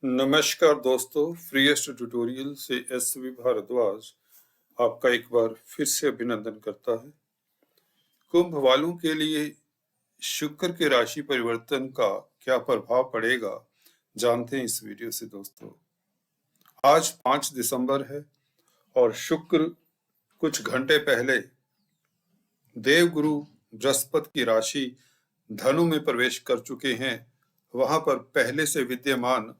नमस्कार दोस्तों, freest tutorial से एसवी भारद्वाज आपका एक बार फिर से अभिनंदन करता है। कुंभ वालों के लिए शुक्र के राशि परिवर्तन का क्या प्रभाव पड़ेगा, जानते हैं इस वीडियो से दोस्तों। आज 5 दिसंबर है और शुक्र कुछ घंटे पहले देवगुरु बृहस्पति की राशि धनु में प्रवेश कर चुके हैं। वहां पर पहले से विद्यमान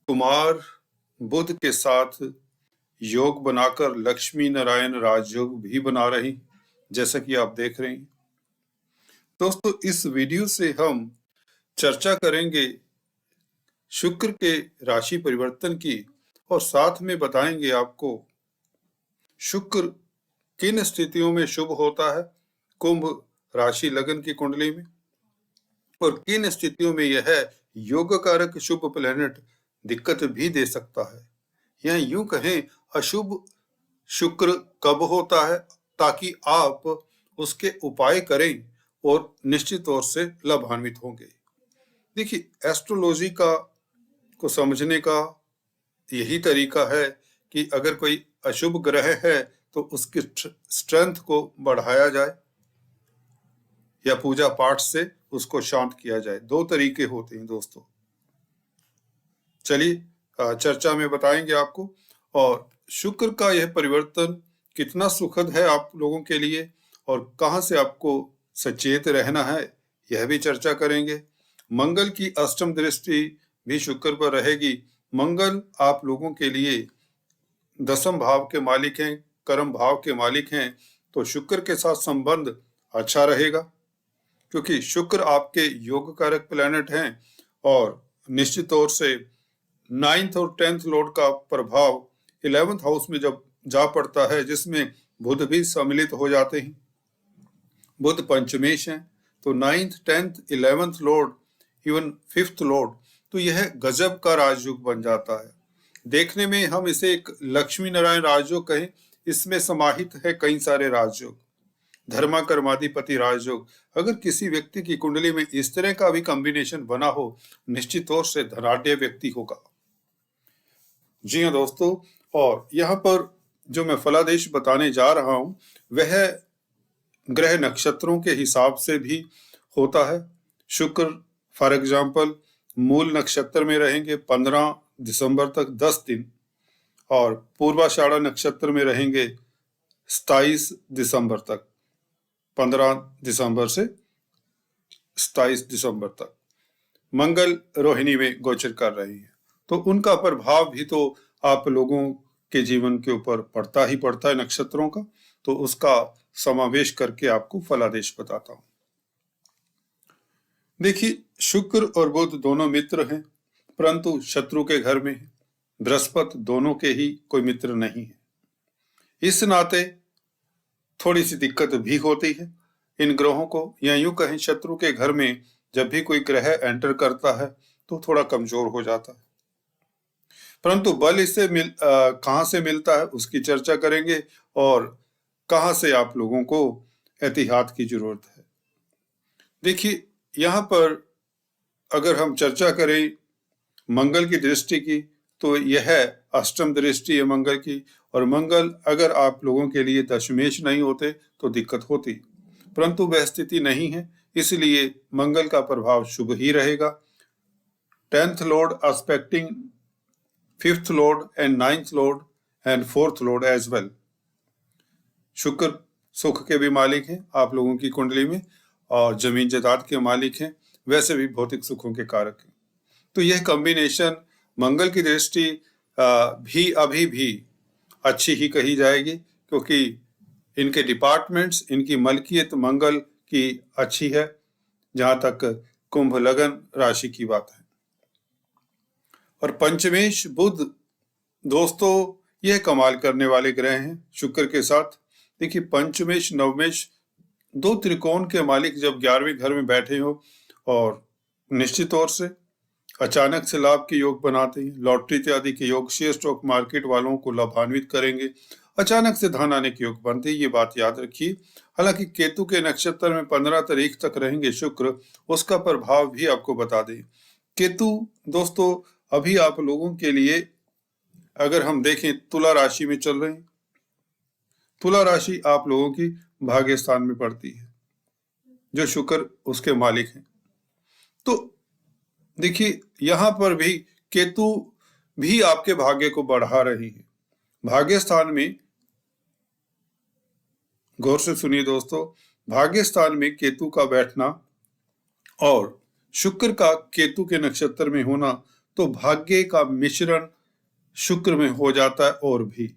कुमार बुध के साथ योग बनाकर लक्ष्मी नारायण राजयोग भी बना रही, जैसा कि आप देख रहे हैं दोस्तों। इस वीडियो से हम चर्चा करेंगे शुक्र के राशि परिवर्तन की और साथ में बताएंगे आपको शुक्र किन स्थितियों में शुभ होता है कुंभ राशि लगन की कुंडली में, और किन स्थितियों में यह योग कारक शुभ प्लैनेट दिक्कत भी दे सकता है, या यूं कहें अशुभ शुक्र कब होता है, ताकि आप उसके उपाय करें और निश्चित तौर से लाभान्वित होंगे। देखिए, एस्ट्रोलॉजी को समझने का यही तरीका है कि अगर कोई अशुभ ग्रह है तो उसकी स्ट्रेंथ को बढ़ाया जाए या पूजा पाठ से उसको शांत किया जाए। दो तरीके होते हैं दोस्तों। चलिए चर्चा में बताएंगे आपको, और शुक्र का यह परिवर्तन कितना सुखद है आप लोगों के लिए और कहां से आपको सचेत रहना है, यह भी चर्चा करेंगे। मंगल की अष्टम दृष्टि भी शुक्र पर रहेगी। मंगल आप लोगों के लिए दसम भाव के मालिक हैं, कर्म भाव के मालिक हैं, तो शुक्र के साथ संबंध अच्छा रहेगा, क्योंकि शुक्र आपके योग कारक प्लैनेट हैं और निश्चित तौर से 9th और 10th लॉर्ड का प्रभाव 11th हाउस में जब जा पड़ता है, जिसमें बुध भी सम्मिलित हो जाते हैं। बुध पंचमेश हैं, तो 9th 10th 11th Lord, even 5th Lord, तो यह गजब का राजयोग बन जाता है। देखने में हम इसे एक लक्ष्मी नारायण राजयोग कहें, इसमें समाहित है कई सारे राजयोग, धर्मा कर्माधिपति राजयोग। अगर किसी व्यक्ति की कुंडली में इस तरह का भी कॉम्बिनेशन बना हो, निश्चित तौर से धनाढ्य व्यक्ति होगा। जी हाँ दोस्तों, और यहाँ पर जो मैं फलादेश बताने जा रहा हूं वह ग्रह नक्षत्रों के हिसाब से भी होता है। शुक्र फॉर एग्जाम्पल मूल नक्षत्र में रहेंगे 15 दिसंबर तक 10 दिन, और पूर्वाषाढ़ा नक्षत्र में रहेंगे 27 दिसंबर तक, 15 दिसंबर से 27 दिसंबर तक। मंगल रोहिणी में गोचर कर रही है, तो उनका प्रभाव भी तो आप लोगों के जीवन के ऊपर पड़ता ही पड़ता है नक्षत्रों का, तो उसका समावेश करके आपको फलादेश बताता हूं। देखिए, शुक्र और बुध दोनों मित्र हैं, परंतु शत्रु के घर में है। बृहस्पति दोनों के ही कोई मित्र नहीं है, इस नाते थोड़ी सी दिक्कत भी होती है इन ग्रहों को, या यूं कहें शत्रु के घर में जब भी कोई ग्रह एंटर करता है तो थोड़ा कमजोर हो जाता है। परंतु बल इससे कहां से मिलता है उसकी चर्चा करेंगे, और कहां से आप लोगों को एहतियात की जरूरत है। देखिए, यहाँ पर अगर हम चर्चा करें मंगल की दृष्टि की, तो यह अष्टम दृष्टि है मंगल की, और मंगल अगर आप लोगों के लिए दशमेश नहीं होते तो दिक्कत होती, परंतु वह स्थिति नहीं है, इसलिए मंगल का प्रभाव शुभ ही रहेगा। 10th lord aspecting 5th lord and 9th lord and 4th lord as well. शुक्र सुख के भी मालिक हैं आप लोगों की कुंडली में, और जमीन जायदाद के मालिक हैं, वैसे भी भौतिक सुखों के कारक हैं। तो यह कॉम्बिनेशन मंगल की दृष्टि भी अभी भी अच्छी ही कही जाएगी, क्योंकि इनके डिपार्टमेंट्स, इनकी मलकियत मंगल की अच्छी है, जहां तक कुंभ लगन राशि की बात है। और पंचमेश बुध दोस्तों, यह कमाल करने वाले ग्रह हैं शुक्र के साथ। देखिए, पंचमेश नवमेश दो त्रिकोण के मालिक जब 11वें घर में बैठे हो, और निश्चित तौर से अचानक से लाभ के योग बनाते हैं। लॉटरी इत्यादि के योग शेयर स्टॉक मार्केट वालों को लाभान्वित करेंगे। अचानक से धन आने के योग बनते हैं, ये बात याद रखिए। हालांकि केतु के नक्षत्र में 15 तारीख तक रहेंगे शुक्र, उसका प्रभाव भी आपको बता दें। केतु दोस्तों अभी आप लोगों के लिए अगर हम देखें तुला राशि में चल रहे हैं, तुला राशि आप लोगों की भाग्य स्थान में पड़ती है, जो शुक्र उसके मालिक हैं। तो देखिए यहां पर भी केतु भी आपके भाग्य को बढ़ा रही है। भाग्य स्थान में, गौर से सुनिए दोस्तों, भाग्य स्थान में केतु का बैठना और शुक्र का केतु के नक्षत्र में होना, तो भाग्य का मिश्रण शुक्र में हो जाता है। और भी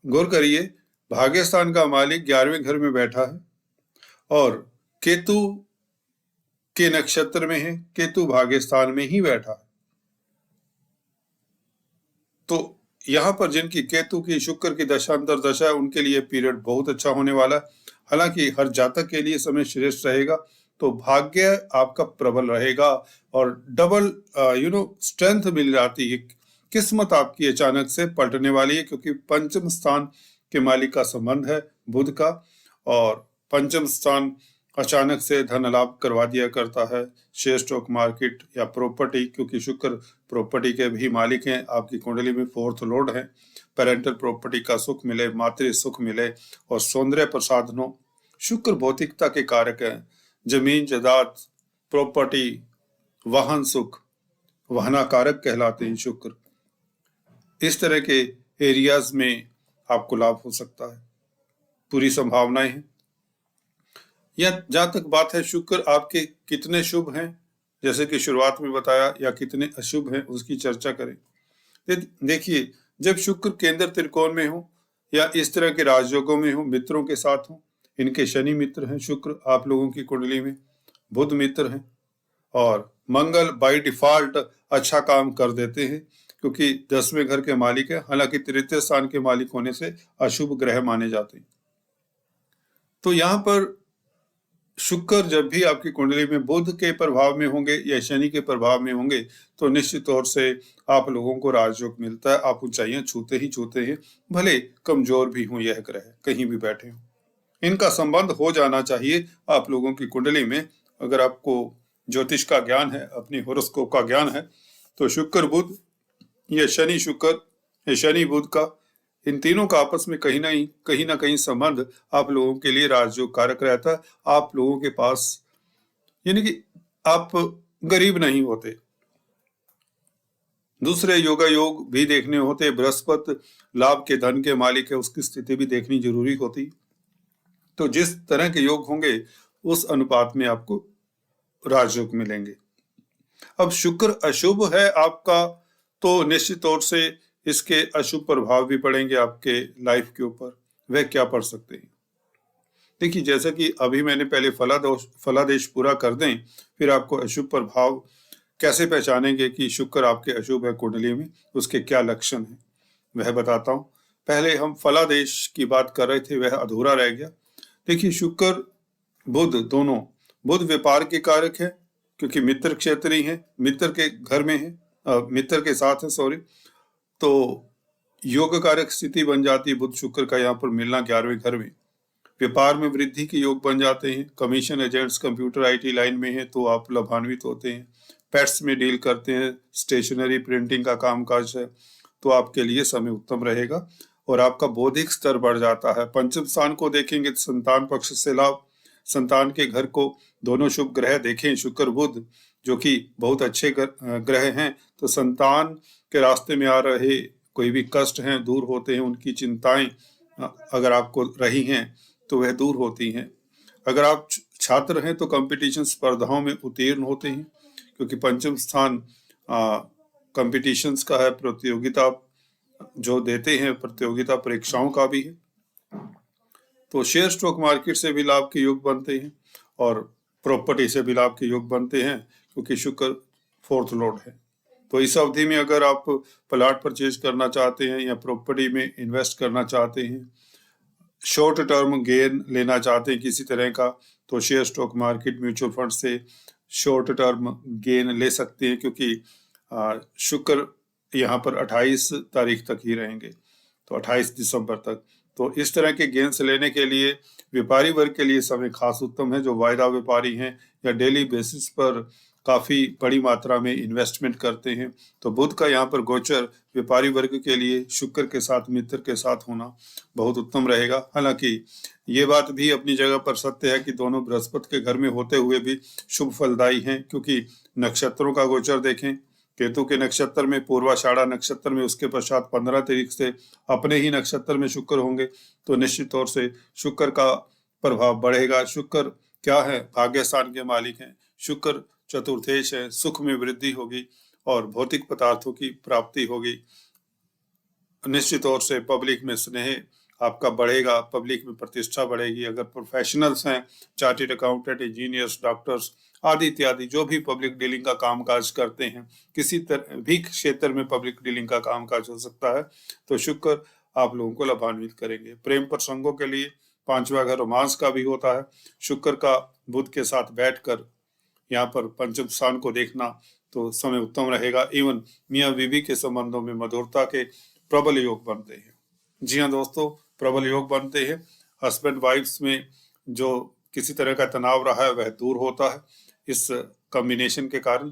गौर करिए, भाग्य स्थान का मालिक 11वें घर में बैठा है और केतु के नक्षत्र में है, केतु भाग्य स्थान में ही बैठा है। तो यहां पर जिनकी केतु की शुक्र की दशांतर दशा है, उनके लिए पीरियड बहुत अच्छा होने वाला है। हालांकि हर जातक के लिए समय श्रेष्ठ रहेगा, तो भाग्य आपका प्रबल रहेगा और डबल स्ट्रेंथ मिल जाती है। किस्मत आपकी अचानक से पलटने वाली है, क्योंकि पंचम स्थान के मालिक का संबंध है बुध का, और पंचम स्थान अचानक से धन लाभ करवा दिया करता है। शेयर स्टॉक मार्केट या प्रॉपर्टी, क्योंकि शुक्र प्रॉपर्टी के भी मालिक हैं, आपकी कुंडली में 4th लॉर्ड है। पेरेंटल प्रॉपर्टी का सुख मिले, मातृ सुख मिले और सौंदर्य प्रसाधनों। शुक्र भौतिकता के कारक है, जमीन जायदाद, प्रॉपर्टी, वाहन सुख, वाहना कारक कहलाते हैं शुक्र। इस तरह के एरियाज में आपको लाभ हो सकता है, पूरी संभावनाएं हैं। या जहां तक बात है शुक्र आपके कितने शुभ हैं, जैसे कि शुरुआत में बताया, या कितने अशुभ हैं, उसकी चर्चा करें। देखिए, जब शुक्र केंद्र त्रिकोण में हो या इस तरह के राजयोगों में हो, मित्रों के साथ हो, इनके शनि मित्र हैं शुक्र आप लोगों की कुंडली में, बुध मित्र हैं, और मंगल बाय डिफॉल्ट अच्छा काम कर देते हैं, क्योंकि 10वें घर के मालिक है। हालांकि तृतीय स्थान के मालिक होने से अशुभ ग्रह माने जाते हैं। तो यहाँ पर शुक्र जब भी आपकी कुंडली में बुध के प्रभाव में होंगे या शनि के प्रभाव में होंगे, तो निश्चित तौर से आप लोगों को राजयोग मिलता है। आप ऊंचाइयां छूते ही छूते हैं, भले कमजोर भी हों यह ग्रह, कहीं भी बैठे हों। इनका संबंध हो जाना चाहिए आप लोगों की कुंडली में। अगर आपको ज्योतिष का ज्ञान है, अपनी होरोस्कोप का ज्ञान है, तो शुक्र बुध या शनि शुक्र या शनि बुध का, इन तीनों का आपस में कहीं ना कहीं संबंध आप लोगों के लिए राजयोग कारक रहता है। आप लोगों के पास, यानी कि आप गरीब नहीं होते। दूसरे योगा योग भी देखने होते। बृहस्पति लाभ के धन के मालिक है, उसकी स्थिति भी देखनी जरूरी होती। तो जिस तरह के योग होंगे उस अनुपात में आपको राजयोग मिलेंगे। अब शुक्र अशुभ है आपका, तो निश्चित तौर से इसके अशुभ प्रभाव भी पड़ेंगे आपके लाइफ के ऊपर। वह क्या पड़ सकते हैं? देखिए, जैसा कि अभी मैंने पहले फलादेश पूरा कर दें, फिर आपको अशुभ प्रभाव कैसे पहचानेंगे कि शुक्र आपके अशुभ है कुंडली में, उसके क्या लक्षण हैं, वह बताता हूं। पहले हम फलादेश की बात कर रहे थे, वह अधूरा रह गया। देखिए, शुक्र बुध दोनों, बुध व्यापार के कारक है, क्योंकि मित्र क्षेत्रीय है, मित्र के घर में है, मित्र के साथ है, सॉरी। तो योग कारक स्थिति बन जाती है बुध शुक्र का यहाँ पर मिलना 11वें घर में। व्यापार में वृद्धि के योग बन जाते हैं। Commission agents computer IT line में है तो आप लाभान्वित होते हैं। पेट्स में डील करते हैं, स्टेशनरी प्रिंटिंग का कामकाज है, तो आपके लिए समय उत्तम रहेगा और आपका बौद्धिक स्तर बढ़ जाता है। पंचम स्थान को देखेंगे तो संतान पक्ष से लाभ, संतान के घर को दोनों शुभ ग्रह देखें, शुक्र बुध जो कि बहुत अच्छे ग्रह हैं, तो संतान के रास्ते में आ रहे कोई भी कष्ट हैं दूर होते हैं। उनकी चिंताएं अगर आपको रही हैं तो वह दूर होती हैं। अगर आप छात्र हैं तो कंपटीशन स्पर्धाओं में उत्तीर्ण होते हैं, क्योंकि पंचम स्थान कंपटीशंस का है, प्रतियोगिता जो देते हैं, प्रतियोगिता परीक्षाओं का भी है। तो शेयर स्टॉक मार्केट से भी लाभ के योग बनते हैं और प्रॉपर्टी से भी लाभ के योग बनते हैं, क्योंकि शुक्र 4th लॉर्ड है। तो इस अवधि में अगर आप प्लॉट परचेज करना चाहते हैं या प्रॉपर्टी में इन्वेस्ट करना चाहते हैं, शॉर्ट टर्म गेन लेना चाहते हैं किसी तरह का, तो share stock market mutual fund से शॉर्ट टर्म गेन ले सकते हैं, क्योंकि शुक्र यहाँ पर 28 तारीख तक ही रहेंगे, तो 28 दिसंबर तक। तो इस तरह के गेन्स लेने के लिए व्यापारी वर्ग के लिए समय खास उत्तम है, जो वायदा व्यापारी हैं या डेली बेसिस पर काफी बड़ी मात्रा में इन्वेस्टमेंट करते हैं। तो बुध का यहाँ पर गोचर व्यापारी वर्ग के लिए शुक्र के साथ मित्र के साथ होना बहुत उत्तम रहेगा। हालांकि ये बात भी अपनी जगह पर सत्य है कि दोनों बृहस्पति के घर में होते हुए भी शुभ फलदायी हैं, क्योंकि नक्षत्रों का गोचर देखें, केतु के नक्षत्र में पूर्वाषाढ़ा नक्षत्र में, उसके पश्चात 15 तारीख से अपने ही नक्षत्र में शुक्र होंगे, तो निश्चित तौर से शुक्र का प्रभाव बढ़ेगा। शुक्र क्या है? भाग्य स्थान के मालिक हैं। शुक्र चतुर्थेश है, सुख में वृद्धि होगी और भौतिक पदार्थों की प्राप्ति होगी। निश्चित तौर से पब्लिक में स्नेह आपका बढ़ेगा, पब्लिक में प्रतिष्ठा बढ़ेगी। अगर प्रोफेशनल्स हैं, चार्टेड अकाउंटेंट, इंजीनियर्स, डॉक्टर्स आदि इत्यादि जो भी पब्लिक डीलिंग का कामकाज करते हैं, किसी तरह भी क्षेत्र में पब्लिक डीलिंग का कामकाज हो सकता है, तो शुक्र आप लोगों को लाभान्वित करेंगे। प्रेम प्रसंगों के लिए 5वां घर रोमांस का भी होता है। शुक्र का बुध के साथ बैठकर यहाँ पर पंचम स्थान को देखना तो समय उत्तम रहेगा। एवं मियाँ बीवी के संबंधों में मधुरता के प्रबल योग बनते हैं। जी हाँ दोस्तों, प्रबल योग बनते हैं। हस्बैंड वाइफ्स में जो किसी तरह का तनाव रहा है वह दूर होता है इस कॉम्बिनेशन के कारण,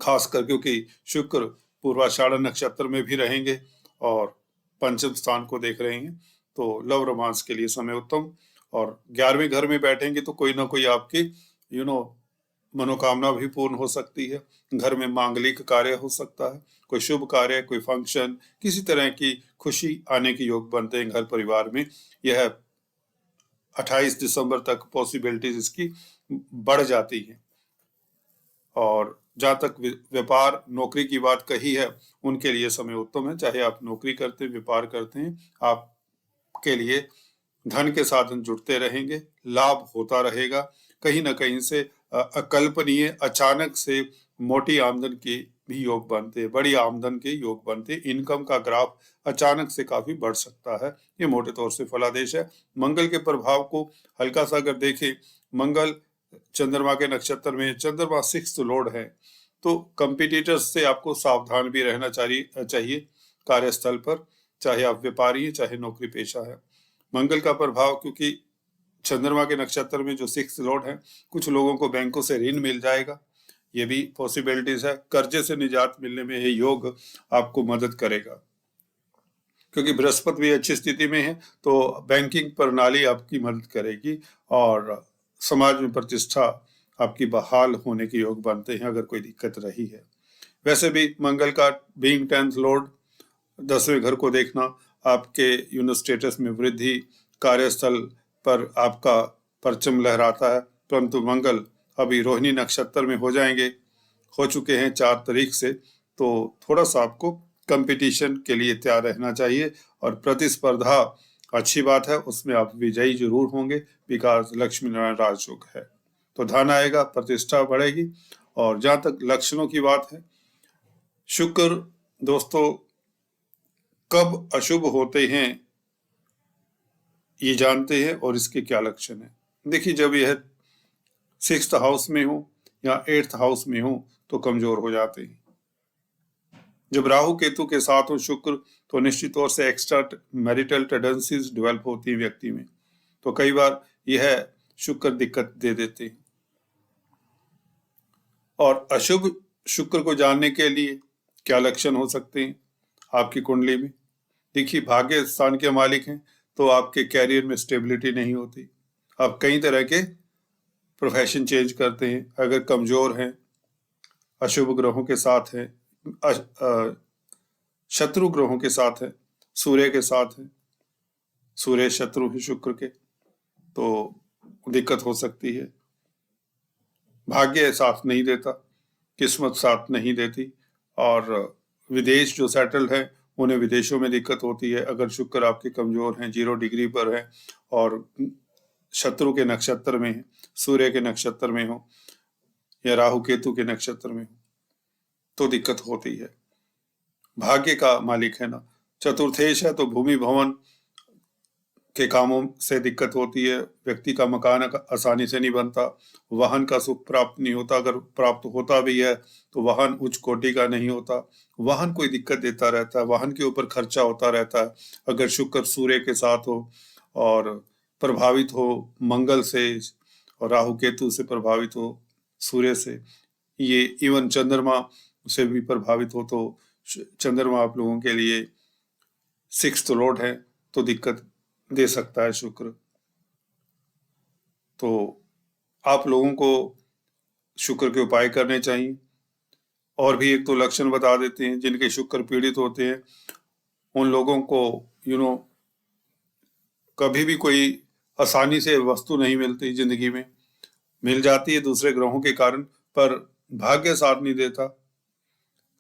खासकर क्योंकि शुक्र पूर्वाषाढ़ा नक्षत्र में भी रहेंगे और पंचम स्थान को देख रहे हैं, तो लव रोमांस के लिए समय उत्तम। और 11वें घर में बैठेंगे तो कोई ना कोई आपकी मनोकामना भी पूर्ण हो सकती है। घर में मांगलिक कार्य हो सकता है, कोई शुभ कार्य, कोई फंक्शन, किसी तरह की खुशी आने के योग बनते हैं घर परिवार में। यह 28 दिसंबर तक पॉसिबिलिटीज इसकी बढ़ जाती है। और जहाँ तक व्यापार नौकरी की बात कही है, उनके लिए समय उत्तम है। चाहे आप नौकरी करते हैं, व्यापार करते हैं, आपके लिए धन के साधन जुड़ते रहेंगे, लाभ होता रहेगा। कहीं ना कहीं से अकल्पनीय अचानक से मोटी आमदन के भी योग बनते हैं, बड़ी आमदन के योग बनते हैं। इनकम का ग्राफ अचानक से काफी बढ़ सकता है। ये मोटे तौर से फलादेश है। मंगल के प्रभाव को हल्का सा अगर देखें, मंगल चंद्रमा के नक्षत्र में, चंद्रमा 6th लॉर्ड है, तो कंपिटिटर्स से आपको सावधान भी रहना चाहिए कार्यस्थल पर, चाहे आप व्यापारी हैं, चाहे नौकरी पेशा है। मंगल का प्रभाव क्योंकि चंद्रमा के नक्षत्र में जो 6th लॉर्ड है, कुछ लोगों को बैंकों से ऋण मिल जाएगा, ये भी पॉसिबिलिटीज है। कर्जे से निजात मिलने में ये योग आपको मदद करेगा, क्योंकि बृहस्पति भी अच्छी स्थिति में है, तो बैंकिंग प्रणाली आपकी मदद करेगी और समाज में प्रतिष्ठा आपकी बहाल होने के योग बनते हैं अगर कोई दिक्कत रही है। वैसे भी मंगल का बीइंग 10th लॉर्ड, 10वें घर को देखना आपके स्टेटस में वृद्धि, कार्यस्थल पर आपका परचम लहराता है। परंतु मंगल अभी रोहिणी नक्षत्र में हो चुके हैं 4 तारीख से, तो थोड़ा सा आपको कंपटीशन के लिए तैयार रहना चाहिए। और प्रतिस्पर्धा अच्छी बात है, उसमें आप विजयी जरूर होंगे, बिकॉज लक्ष्मी नारायण राजयोग है, तो धन आएगा, प्रतिष्ठा बढ़ेगी। और जहां तक लक्षणों की बात है, शुक्र दोस्तों कब अशुभ होते हैं ये जानते हैं और इसके क्या लक्षण है। देखिए, जब यह 6th हाउस में हो या 8th हाउस में हो तो कमजोर हो जाते हैं। जब राहु केतु के साथ हो शुक्र, तो निश्चित तौर से एक्स्ट्रा मैरिटल टेंडेंसीज डेवलप होती है व्यक्ति में, तो कई बार यह शुक्र दिक्कत दे देते हैं। और अशुभ शुक्र को जानने के लिए क्या लक्षण हो सकते हैं आपकी कुंडली में? देखिए, भाग्य स्थान के मालिक हैं, तो आपके कैरियर में स्टेबिलिटी नहीं होती, आप कई तरह के प्रोफेशन चेंज करते हैं। अगर कमजोर हैं, अशुभ ग्रहों के साथ हैं, शत्रु ग्रहों के साथ है, सूर्य के साथ है, सूर्य शत्रु है शुक्र के, तो दिक्कत हो सकती है। भाग्य साथ नहीं देता, किस्मत साथ नहीं देती, और विदेश जो सेटल्ड है उन्हें विदेशों में दिक्कत होती है। अगर शुक्र आपके कमजोर हैं, 0 डिग्री पर है और शत्रु के नक्षत्र में है, सूर्य के नक्षत्र में हो या राहु केतु के नक्षत्र में हो, तो दिक्कत होती है। भाग्य का मालिक है ना, चतुर्थेश है, तो भूमि भवन के कामों से दिक्कत होती है। व्यक्ति का मकान आसानी से नहीं बनता, वाहन का सुख प्राप्त नहीं होता, अगर प्राप्त होता भी है तो वाहन उच्च कोटि का नहीं होता, वाहन कोई दिक्कत देता रहता है, वाहन के ऊपर खर्चा होता रहता है। अगर शुक्र सूर्य के साथ हो और प्रभावित हो मंगल से और राहु केतु से प्रभावित हो सूर्य से, ये इवन चंद्रमा से भी प्रभावित हो तो चंद्रमा आप लोगों के लिए 6th लॉर्ड है, तो दिक्कत दे सकता है शुक्र। तो आप लोगों को शुक्र के उपाय करने चाहिए। और भी एक तो लक्षण बता देते हैं, जिनके शुक्र पीड़ित होते हैं उन लोगों को कभी भी कोई आसानी से वस्तु नहीं मिलती जिंदगी में, मिल जाती है दूसरे ग्रहों के कारण, पर भाग्य साथ नहीं देता,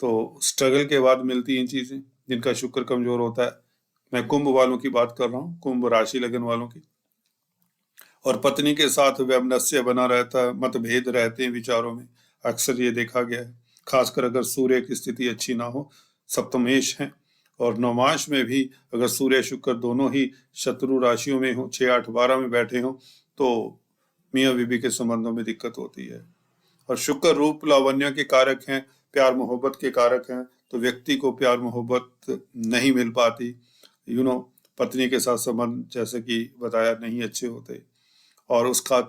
तो स्ट्रगल के बाद मिलती हैं चीजें जिनका शुक्र कमजोर होता है। मैं कुंभ वालों की बात कर रहा हूँ, कुंभ राशि लगन वालों की। और पत्नी के साथ वैमनस्य बना रहता है, मतभेद रहते हैं विचारों में, अक्सर ये देखा गया है। खासकर अगर सूर्य की स्थिति अच्छी ना हो, सप्तमेश है, और नवमांश में भी अगर सूर्य शुक्र दोनों ही शत्रु राशियों में हो, 6, 8, 12 में बैठे हो, तो मियाँ बीबी के संबंधों में दिक्कत होती है। और शुक्र रूप लावण्य के कारक हैं, प्यार मोहब्बत के कारक हैं, तो व्यक्ति को प्यार मोहब्बत नहीं मिल पाती। पत्नी के साथ संबंध जैसे कि बताया नहीं अच्छे होते, और उसका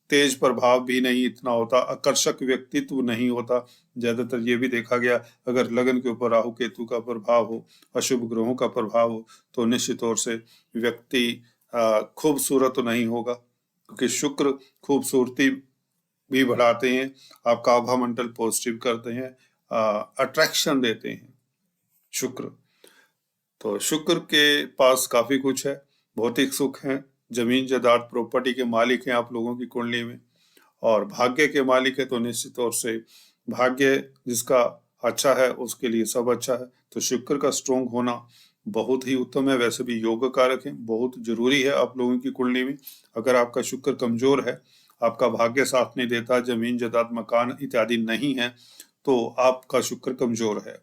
तेज प्रभाव भी नहीं इतना होता, आकर्षक व्यक्तित्व नहीं होता। ज्यादातर ये भी देखा गया, अगर लगन के ऊपर राहु केतु का प्रभाव हो, अशुभ ग्रहों का प्रभाव हो, तो निश्चित तौर से व्यक्ति खूबसूरत तो नहीं होगा, क्योंकि शुक्र खूबसूरती भी बढ़ाते हैं, आपका आभा मंडल पॉजिटिव करते हैं, अट्रैक्शन देते हैं शुक्र। तो शुक्र के पास काफी कुछ है, भौतिक सुख है, जमीन जायदाद प्रॉपर्टी के मालिक हैं आप लोगों की कुंडली में, और भाग्य के मालिक है, तो निश्चित तौर से भाग्य जिसका अच्छा है उसके लिए सब अच्छा है। तो शुक्र का स्ट्रोंग होना बहुत ही उत्तम है। वैसे भी योग कारक है, बहुत जरूरी है आप लोगों की कुंडली में। अगर आपका शुक्र कमजोर है, आपका भाग्य साथ नहीं देता, जमीन जायदाद मकान इत्यादि नहीं है, तो आपका शुक्र कमजोर है।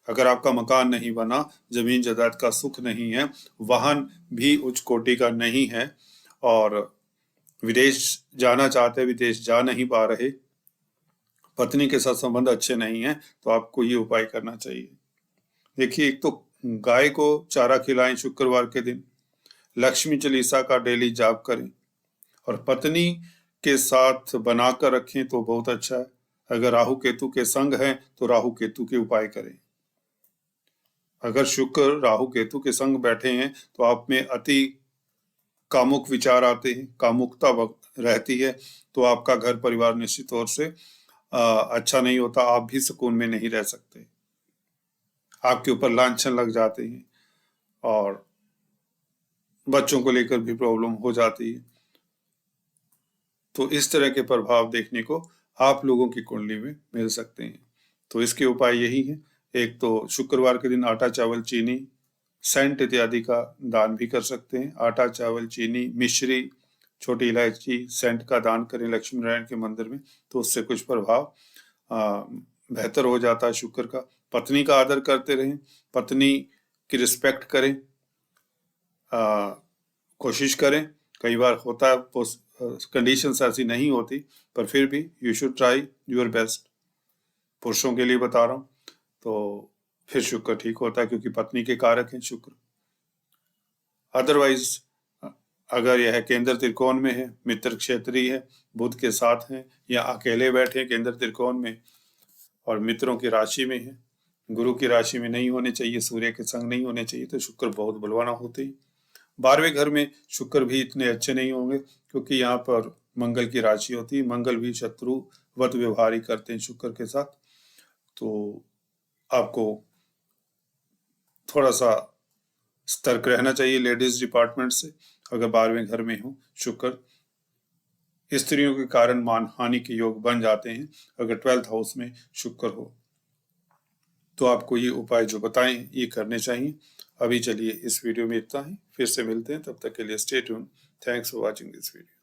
अगर आपका मकान नहीं बना, जमीन जायदाद का सुख नहीं है, वाहन भी उच्च कोटि का नहीं है, और विदेश जाना चाहते, विदेश जा नहीं पा रहे, पत्नी के साथ संबंध अच्छे नहीं है, तो आपको ये उपाय करना चाहिए। देखिए, एक तो गाय को चारा खिलाएं शुक्रवार के दिन, लक्ष्मी चालीसा का डेली जाप करें, और पत्नी के साथ बनाकर रखें तो बहुत अच्छा है। अगर राहु केतु के संग है तो राहु केतु के उपाय करें। अगर शुक्र राहु केतु के संग बैठे हैं तो आप में अति कामुक विचार आते हैं, कामुकता रहती है, तो आपका घर परिवार निश्चित तौर से अच्छा नहीं होता, आप भी सुकून में नहीं रह सकते, आपके ऊपर लांछन लग जाते हैं, और बच्चों को लेकर भी प्रॉब्लम हो जाती है। तो इस तरह के प्रभाव देखने को आप लोगों की कुंडली में मिल सकते हैं। तो इसके उपाय यही है, एक तो शुक्रवार के दिन आटा चावल चीनी सेंट इत्यादि का दान भी कर सकते हैं। आटा चावल चीनी मिश्री छोटी इलायची सेंट का दान करें लक्ष्मी नारायण के मंदिर में, तो उससे कुछ प्रभाव बेहतर हो जाता है शुक्र का। पत्नी का आदर करते रहें, पत्नी की रिस्पेक्ट करें, कोशिश करें। कई बार होता है कंडीशंस ऐसी नहीं होती, पर फिर भी you should try your best. पुरुषों के लिए बता रहा हूँ, तो फिर शुक्र ठीक होता है, क्योंकि पत्नी के कारक हैं शुक्र। अदरवाइज अगर यह केंद्र त्रिकोण में है, मित्र क्षेत्रीय है, बुध के साथ है, या अकेले बैठे केंद्र त्रिकोण में और मित्रों की राशि में है, गुरु की राशि में नहीं होने चाहिए, सूर्य के संग नहीं होने चाहिए, तो शुक्र बहुत बलवाना होते हैं। 12वें घर में शुक्र भी इतने अच्छे नहीं होंगे, क्योंकि यहाँ पर मंगल की राशि होती है, मंगल भी शत्रुवत व्यवहार ही करते हैं शुक्र के साथ। तो आपको थोड़ा सा सतर्क रहना चाहिए लेडीज डिपार्टमेंट से। अगर 12वें घर में हो शुक्र, स्त्रियों के कारण मानहानि के योग बन जाते हैं अगर 12th हाउस में शुक्र हो। तो आपको ये उपाय जो बताएं ये करने चाहिए। अभी चलिए इस वीडियो में इतना ही, फिर से मिलते हैं, तब तक के लिए stay tune. Thanks for watching this video.